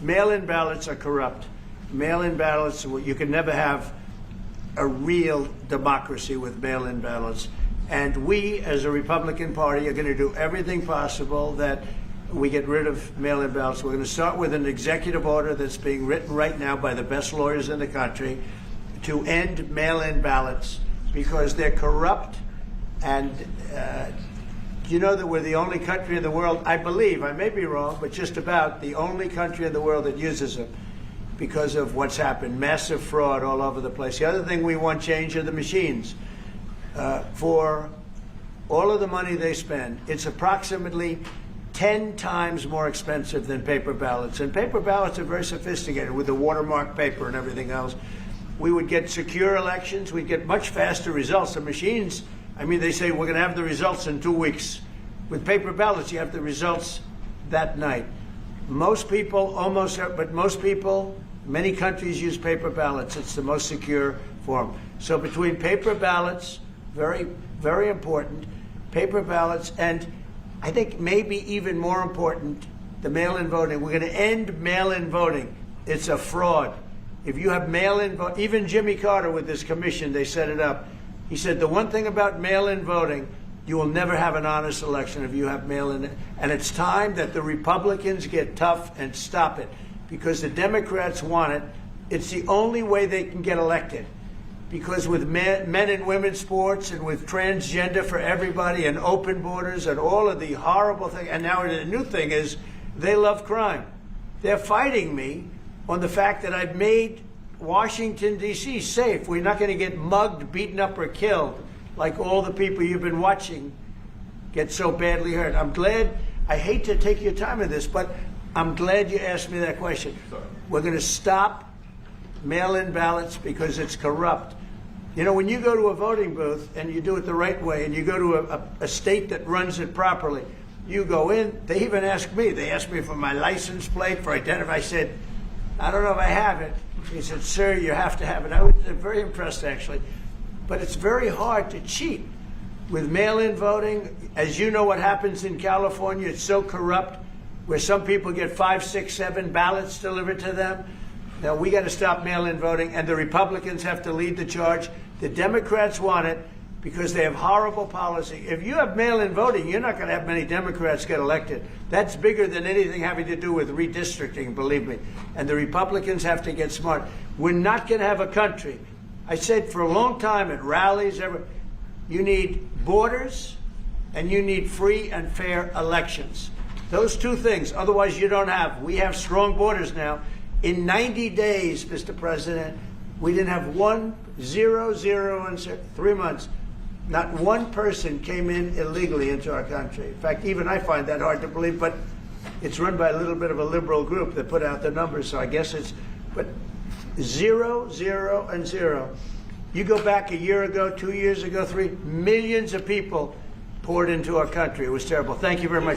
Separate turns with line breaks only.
mail-in ballots are corrupt. Mail-in ballots, you can never have a real democracy with mail-in ballots. And we, as a Republican Party, are going to do everything possible that we get rid of mail-in ballots. We're going to start with an executive order that's being written right now by the best lawyers in the country to end mail-in ballots because they're corrupt. And you know that we're the only country in the world, I believe, I may be wrong, but just about the only country in the world that uses them because of what's happened. Massive fraud all over the place. The other thing we want change are the machines. For all of the money they spend, it's approximately 10 times more expensive than paper ballots. And paper ballots are very sophisticated with the watermark paper and everything else. We would get secure elections. We'd get much faster results. The machines, I mean, they say we're going to have the results in 2 weeks. With paper ballots, you have the results that night. Most people, but most people, many countries use paper ballots. It's the most secure form. So between paper ballots, very, very important, paper ballots, and I think maybe even more important, the mail-in voting. We're going to end mail-in voting. It's a fraud. If you have mail-in vote, even Jimmy Carter with this commission, they set it up. He said the one thing about mail-in voting, you will never have an honest election if you have mail-in. And it's time that the Republicans get tough and stop it because the Democrats want it. It's the only way they can get elected. Because with men and women's sports and with transgender for everybody and open borders and all of the horrible things, and now the new thing is they love crime. They're fighting me on the fact that I've made Washington, D.C. safe. We're not going to get mugged, beaten up, or killed like all the people you've been watching get so badly hurt. I'm glad, I hate to take your time on this, but I'm glad you asked me that question. We're going to stop mail-in ballots because it's corrupt. You know, when you go to a voting booth and you do it the right way and you go to a state that runs it properly, you go in, they even ask me, they asked me for my license plate, for identity. I said, I don't know if I have it. He said, sir, you have to have it. I was very impressed, actually. But it's very hard to cheat with mail-in voting. As you know what happens in California, it's so corrupt, where some people get 5, 6, 7 ballots delivered to them. Now, we got to stop mail-in voting, and the Republicans have to lead the charge. The Democrats want it because they have horrible policy. If you have mail-in voting, you're not going to have many Democrats get elected. That's bigger than anything having to do with redistricting, believe me. And the Republicans have to get smart. We're not going to have a country. I said for a long time at rallies, you need borders and you need free and fair elections. Those two things. Otherwise, you don't have. We have strong borders now. In 90 days, Mr. President, we didn't have 0 in 3 months. Not one person came in illegally into our country. In fact, even I find that hard to believe, but it's run by a little bit of a liberal group that put out the numbers, so I guess it's, but 0, 0, and 0. You go back a year ago, 2 years ago, 3 millions of people poured into our country. It was terrible. Thank you very much.